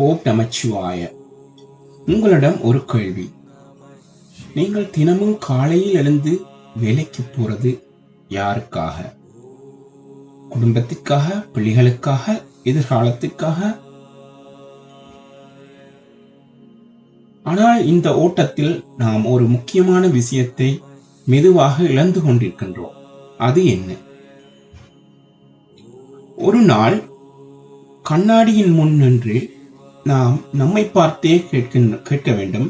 ஓம் நமச்சிவாய. உங்களிடம் ஒரு கேள்வி. நீங்கள் தினமும் காலையில் எழுந்து வேலைக்கு போறது யாருக்காக? குடும்பத்திற்காக, பிள்ளைகளுக்காக, எதிர்காலத்திற்காக? ஆனால் இந்த ஓட்டத்தில் நாம் ஒரு முக்கியமான விஷயத்தை மெதுவாக இழந்து கொண்டிருக்கின்றோம். அது என்ன? ஒரு நாள் கண்ணாடியின் முன் நின்று நாம் நம்மை பார்த்தே கேட்க வேண்டும்,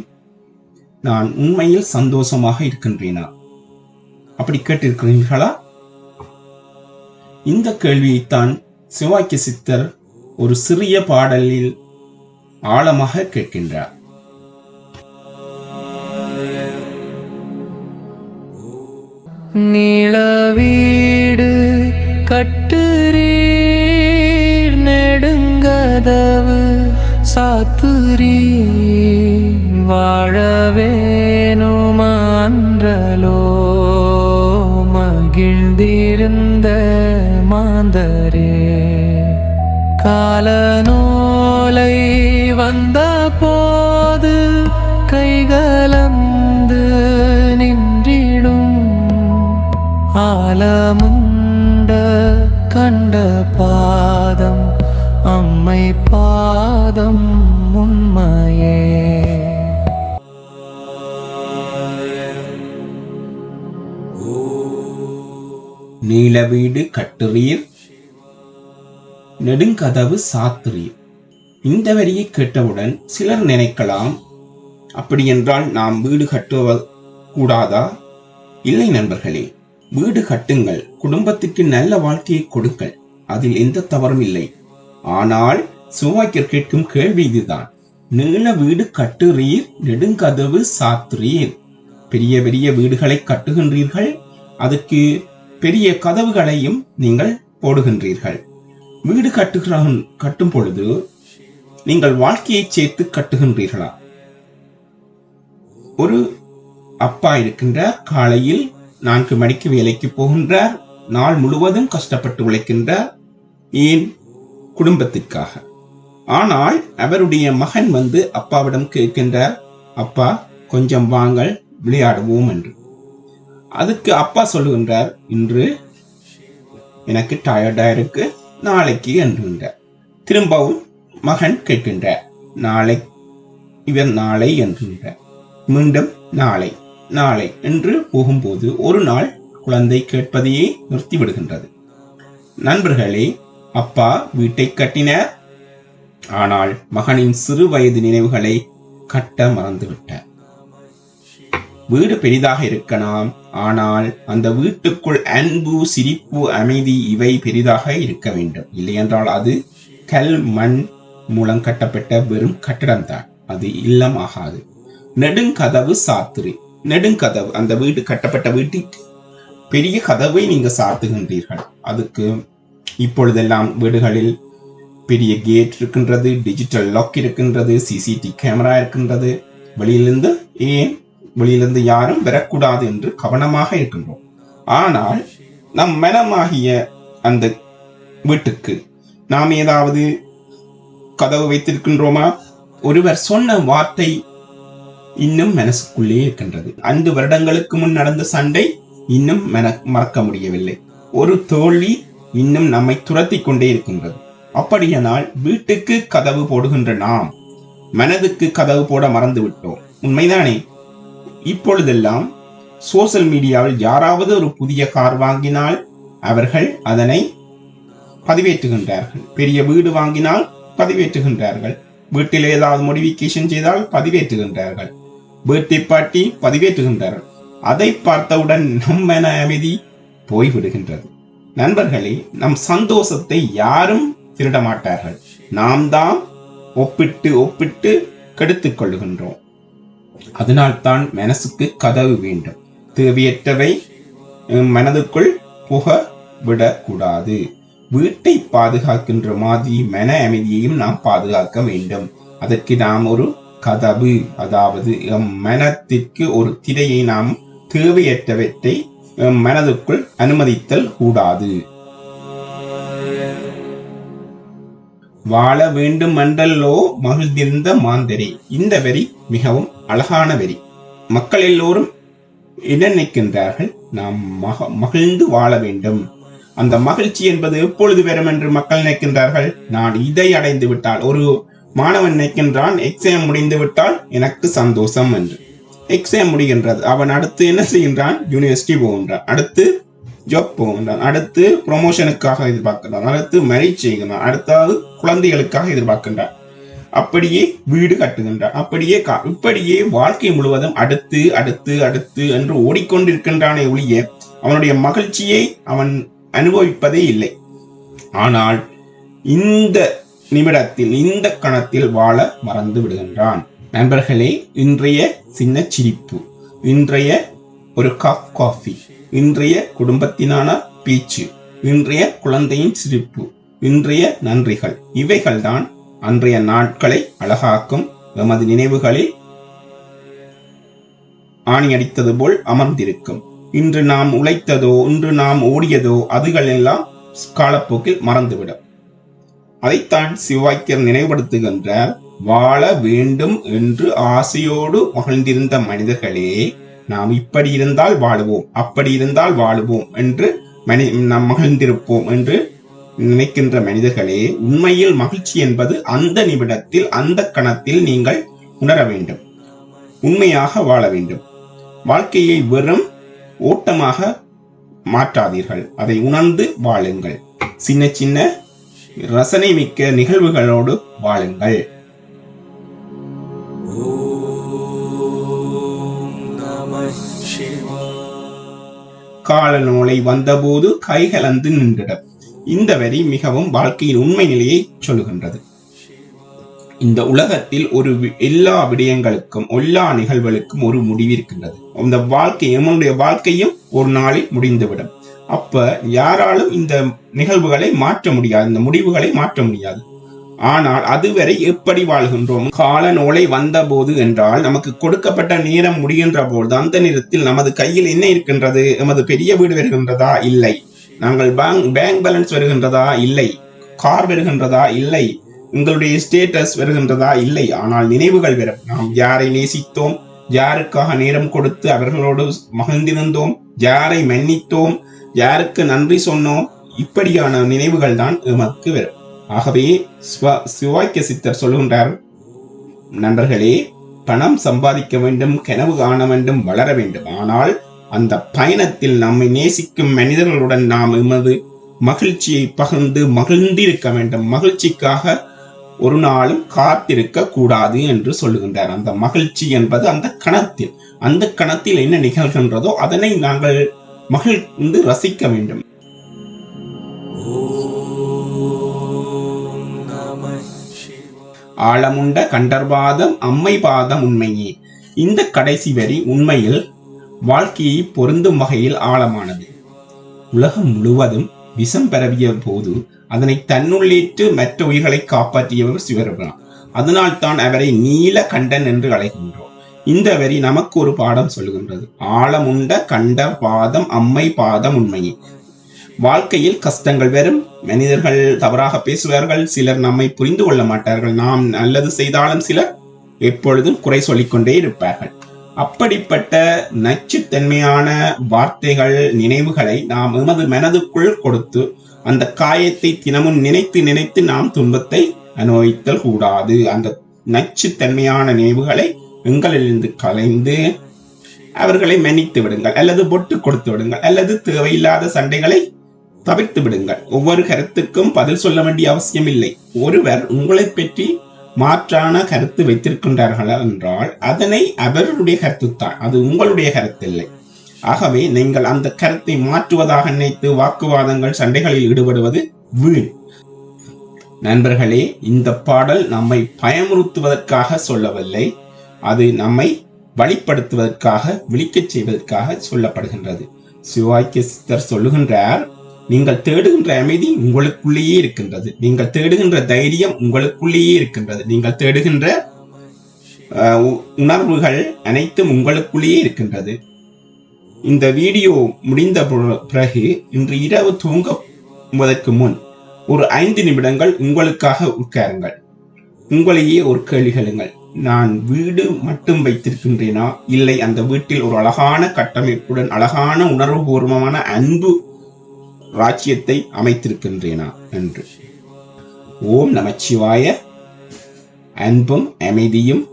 நான் உண்மையில் சந்தோஷமாக இருக்கின்றேனா? அப்படி கேட்டிருக்கிறீர்களா? இந்த கேள்வியைத்தான் சிவாக்கிய சித்தர் ஒரு சிறிய பாடலில் ஆழமாக கேட்கின்றார். நீள வீடு கட்டுரீர், நெடுங்கதவு சாத்துரீ, வாழவேணுமான்றலோ மகிழ்ந்திருந்த மாந்தரே. காலநோலை வந்த போது கைகலந்து நின்றிடும், ஆலமுண்ட கண்ட பாதம் அம்மை பாதம் உண்மையே. நீள வீடு கட்டுறீர், நெடுங்கதவு சாத்துறீர். இந்த வரியை கேட்டவுடன் சிலர் நினைக்கலாம், அப்படியென்றால் நாம் வீடு கட்டுவ கூடாதா? இல்லை நண்பர்களே, வீடு கட்டுங்கள், குடும்பத்திற்கு நல்ல வாழ்க்கையை கொடுங்கள், அதில் எந்த தவறும் இல்லை. ஆனால் சிவாக்கியர் கேட்கும் கேள்வி இதுதான். நீள வீடு கட்டுறீர், நெடுங்கதவு சாத்துறீர். பெரிய பெரிய வீடுகளை கட்டுகின்றீர்கள், அதுக்கு பெரிய கதவுகளையும் நீங்கள் போடுகின்றீர்கள். வீடு கட்டும் பொழுது நீங்கள் வாழ்க்கையை சேர்த்து கட்டுகின்றீர்களா? ஒரு அப்பா இருக்கின்றார், காலையில் 4 மணிக்கு வேலைக்கு போகின்றார், நாள் முழுவதும் கஷ்டப்பட்டு உழைக்கின்றார். ஏன்? குடும்பத்திற்காக. ஆனால் அவருடைய மகன் வந்து அப்பாவிடம் கேட்கின்றார், அப்பா கொஞ்சம் வாங்கள் விளையாடுவோம் என்று. அதுக்கு அப்பா சொல்லுகின்றார், இன்று எனக்கு டயர்டா இருக்கு, நாளைக்கு என்றுகின்றார். திரும்பவும் மகன் கேட்கின்றார், நாளை. இவர் நாளை என்றுகின்றார். மீண்டும் நாளை நாளை என்று போகும்போது ஒரு நாள் குழந்தை கேட்பதையே நிறுத்திவிடுகின்றது. நண்பர்களே, அப்பா வீட்டை கட்டினார், ஆனால் மகனின் சிறு வயது நினைவுகளை கட்ட மறந்துவிட்டார். வீடு பெரிதாக இருக்கலாம், ஆனால் அந்த வீட்டுக்குள் அன்பு, சிரிப்பு, அமைதி இவை பெரிதாக இருக்க வேண்டும். இல்லையென்றால் அது கல் மண் மூலம் கட்டப்பட்ட வெறும் கட்டிடம்தான், அது இல்லம் ஆகாது. நெடுங்கதவு சாத்துரி. நெடுங்கதவு, அந்த வீடு கட்டப்பட்ட வீட்டுக்கு பெரிய கதவை நீங்க சாத்துகின்றீர்கள். அதுக்கு இப்பொழுதெல்லாம் வீடுகளில் பெரிய கேட் இருக்கின்றது, டிஜிட்டல் லாக் இருக்கின்றது, சிசிடிவி கேமரா இருக்கின்றது. வெளியிலிருந்து யாரும் வரக்கூடாது என்று கவனமாக இருக்கின்றோம். ஆனால் நம் மனமாகிய அந்த வீட்டுக்கு நாம் ஏதாவது கதவு வைத்திருக்கின்றோமா? ஒருவர் சொன்ன வார்த்தை இன்னும் மனசுக்குள்ளே இருக்கின்றது. 5 வருடங்களுக்கு முன் நடந்த சண்டை இன்னும் மறக்க முடியவில்லை. ஒரு தோல்வி இன்னும் நம்மை துரத்தி கொண்டே இருக்கின்றது. அப்படியானால் வீட்டுக்கு கதவு போடுகின்ற நாம் மனதுக்கு கதவு போட மறந்து விட்டோம். உண்மைதானே? இப்பொழுதெல்லாம் சோசியல் மீடியாவில் யாராவது ஒரு புதிய கார் வாங்கினால் அவர்கள் அதனை பதிவேற்றுகின்றார்கள். பெரிய வீடு வாங்கினால் பதிவேற்றுகின்றார்கள். வீட்டில் ஏதாவது மோடிஃபிகேஷன் செய்தால் பதிவேற்றுகின்றார்கள். Birthday party பதிவேற்றுகின்றார்கள். அதை பார்த்தவுடன் நம் மன அமைதி போய்விடுகின்றது. நண்பர்களே, நம் சந்தோஷத்தை யாரும் திருட மாட்டார்கள். நாம் தான் ஒப்பிட்டு கெடுத்துக் கொள்ளுகின்றோம். அதனால்தான் மனசுக்கு கதவு வேண்டும். தேவையற்றவை மனதுக்குள் புக விடக்கூடாது. வீட்டை பாதுகாக்கின்ற மாதிரி மன அமைதியையும் நாம் பாதுகாக்க வேண்டும். அதற்கு நாம் ஒரு கதவு, அதாவது மனத்திற்கு ஒரு திரையை நாம் தேவையற்றவற்றை மனதுக்குள் அனுமதித்தல் கூடாது. வாழ வேண்டும் என்றல்லோ மகிழ்ந்திருந்த மாந்தரே. இந்த வரி மிகவும் அழகான வரி. மக்கள் எல்லோரும் என்ன நினைக்கின்றார்கள்? நாம் மகிழ்ந்து வாழ வேண்டும். அந்த மகிழ்ச்சி என்பது எப்பொழுது வரும் என்று மக்கள் நினைக்கின்றார்கள்? நான் இதை அடைந்து விட்டால், ஒரு மாணவன் நினைக்கின்றான் எக்ஸாம் முடிந்து விட்டால் எனக்கு சந்தோஷம் என்று. எக்ஸாம் முடிகின்றது, அவன் அடுத்து என்ன செய்கின்றான்? யூனிவர்சிட்டி போகின்றான், அடுத்து ஜாப் போகின்றான், அடுத்து ப்ரொமோஷனுக்காக எதிர்பார்க்கின்றான், அடுத்து மேரேஜ் செய்கின்றான், அடுத்தாவது குழந்தைகளுக்காக எதிர்பார்க்கின்றான், அப்படியே வீடு கட்டுகின்றான், இப்படியே வாழ்க்கை முழுவதும் அடுத்து அடுத்து அடுத்து என்று ஓடிக்கொண்டிருக்கின்றானே ஒழிய அவனுடைய மகிழ்ச்சியை அவன் அனுபவிப்பதே இல்லை. ஆனால் இந்த நிமிடத்தில், இந்த கணத்தில் வாழ மறந்து விடுகின்றான். நண்பர்களே, இன்றைய சின்ன சிரிப்பு, இன்றைய ஒரு கப் காஃபி, இன்றைய குடும்பத்தினான பேச்சு, இன்றைய குழந்தையின் சிரிப்பு, இன்றைய நன்றிகள், இவைகள்தான் அன்றைய நாட்களை அழகாக்கும். எமது நினைவுகளில் ஆணி அடித்தது போல் அமர்ந்திருக்கும். இன்று நாம் உழைத்ததோ, இன்று நாம் ஓடியதோ, அதுகள் எல்லாம் காலப்போக்கில் மறந்துவிடும். அதைத்தான் சிவவாக்கியர் நினைவுபடுத்துகின்றார். வாழ வேண்டும் என்று ஆசையோடு மகிழ்ந்திருந்த மனிதர்களே, நாம் இப்படி இருந்தால் வாழுவோம், அப்படி இருந்தால் வாழுவோம் என்று நாம் மகிழ்ந்திருப்போம் என்று நினைக்கின்ற மனிதர்களே, உண்மையில் மகிழ்ச்சி என்பது அந்த நிமிடத்தில், அந்த கணத்தில் நீங்கள் உணர வேண்டும். உண்மையாக வாழ வேண்டும். வாழ்க்கையை வெறும் ஓட்டமாக மாற்றாதீர்கள், அதை உணர்ந்து வாழுங்கள். சின்ன சின்ன ரசனை மிக்க நிகழ்வுகளோடு வாழுங்கள். காலநோலை வந்தபோது கைகலந்து நின்றிடம். இந்த வரி மிகவும் வாழ்க்கையின் உண்மை நிலையை சொல்லுகின்றது. இந்த உலகத்தில் எல்லா விடயங்களுக்கும், எல்லா நிகழ்வுகளுக்கும் ஒரு முடிவு இருக்கின்றது. இந்த நம்முடைய வாழ்க்கையும் ஒரு நாளில் முடிந்துவிடும். அப்ப யாராலும் இந்த நிகழ்வுகளை மாற்ற முடியாது, இந்த முடிவுகளை மாற்ற முடியாது. ஆனால் அதுவரை எப்படி வாழ்கின்றோம்? காலநோலை வந்த போது என்றால், நமக்கு கொடுக்கப்பட்ட நேரம் முடிகின்ற போது அந்த நேரத்தில் நமது கையில் என்ன இருக்கின்றது? நமது பெரிய வீடு வருகின்றதா? இல்லை. நாங்கள் பேங்க் பேலன்ஸ் வருகின்றதா? இல்லை. கார் வருகின்றதா? இல்லை. உங்களுடைய ஸ்டேட்டஸ் வருகின்றதா? இல்லை. ஆனால் நினைவுகள் வரும். நாம் யாரை நேசித்தோம், யாருக்காக நேரம் கொடுத்து அவர்களோடு மகிழ்ந்திருந்தோம், யாரை மன்னித்தோம், யாருக்கு நன்றி சொன்னோம், இப்படியான நினைவுகள் தான் எமக்கு வரும். ஆகவே சிவாக்கிய சித்தர் சொல்லுகின்றார், நண்பர்களே, பணம் சம்பாதிக்க வேண்டும், கனவு காண வேண்டும், வளர வேண்டும். ஆனால் அந்த பயணத்தில் நம்மை நேசிக்கும் மனிதர்களுடன் நாம் எமது மகிழ்ச்சியை பகிர்ந்து மகிழ்ந்திருக்க வேண்டும். மகிழ்ச்சிக்காக ஒரு நாளும் காத்திருக்க கூடாது என்று சொல்லுகின்றார். அந்த மகிழ்ச்சி என்பது அந்த கணத்தில் என்ன நிகழ்கின்றதோ அதனை நாங்கள் மகிழ்ந்து ரசிக்க வேண்டும். ஆழமுண்ட கண்டர்பாதம் அம்மை பாதம் உண்மையே. இந்த கடைசி வரி உண்மையில் வாழ்க்கையை பொருந்தும் வகையில் ஆழமானது. உலகம் முழுவதும் விஷம் பரவிய போது அதனை தன்னுள்ளேற்று மற்ற உயிர்களை காப்பாற்றியவர் சிவபெருமான். அதனால் தான் அவரை நீல கண்டன் என்று அழைக்கின்றோம். இந்த வரி நமக்கு ஒரு பாடம் சொல்லுகின்றது. ஆழமுண்ட கண்டர் பாதம் அம்மை பாதம் உண்மையே. வாழ்க்கையில் கஷ்டங்கள் வரும், மனிதர்கள் தவறாக பேசுவார்கள், சிலர் நம்மை புரிந்து கொள்ள மாட்டார்கள், நாம் நல்லது செய்தாலும் சிலர் எப்பொழுதும் குறை சொல்லிக்கொண்டே இருப்பார்கள். அப்படிப்பட்ட நச்சுத்தன்மையான வார்த்தைகள், நினைவுகளை நாம் எமது மனதுக்குள் கொடுத்து அந்த காயத்தை தினமும் நினைத்து நினைத்து நாம் துன்பத்தை அனுபவித்தல் கூடாது. அந்த நச்சுத்தன்மையான நினைவுகளை எங்களிலிருந்து கலைந்து அவர்களை மன்னித்து விடுங்கள், அல்லது பொட்டு கொடுத்து விடுங்கள், அல்லது தேவையில்லாத சண்டைகளை தவிர்த்து விடுங்கள். ஒவ்வொரு கருத்துக்கும் பதில் சொல்ல வேண்டிய அவசியம் இல்லை. ஒருவர் உங்களை பற்றி மாற்றான கருத்து வைத்திருக்கின்றார்களா என்றால் அதனை அவருடைய கருத்து தான், அது உங்களுடைய கருத்து இல்லை. ஆகவே நீங்கள் அந்த கருத்தை மாற்றுவதாக நினைத்து வாக்குவாதங்கள், சண்டைகளில் ஈடுபடுவது வீண். நண்பர்களே, இந்த பாடல் நம்மை பயமுறுத்துவதற்காக சொல்லவில்லை, அது நம்மை வழிப்படுத்துவதற்காக, விழிக்கச் செய்வதற்காக சொல்லப்படுகின்றது. சிவாக்கிய சித்தர் சொல்லுகின்றார், நீங்கள் தேடுகின்ற அமைதி உங்களுக்குள்ளேயே இருக்கின்றது, நீங்கள் தேடுகின்ற தைரியம் உங்களுக்குள்ளேயே இருக்கின்றது, நீங்கள் தேடுகின்ற உணர்வுகள் அனைத்தும் உங்களுக்குள்ளேயே இருக்கின்றது. இந்த வீடியோ முடிந்த பிறகு இன்று இரவு தூங்குவதற்கு முன் ஒரு 5 நிமிடங்கள் உங்களுக்காக உட்காருங்கள். உங்களையே ஒரு கேள்வி கேளுங்கள். நான் வீடு மட்டும் வைத்திருக்கின்றேனா, இல்லை அந்த வீட்டில் ஒரு அழகான கட்டமைப்புடன் அழகான உணர்வுபூர்வமான அன்பு ராஜ்யத்தை அமைத்திருக்கின்றேனா என்று. ஓம் நமச்சிவாய. அன்பும் அமைதியும்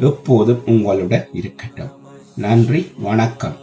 எப்போதும் உங்களுடன் இருக்கட்டும். நன்றி, வணக்கம்.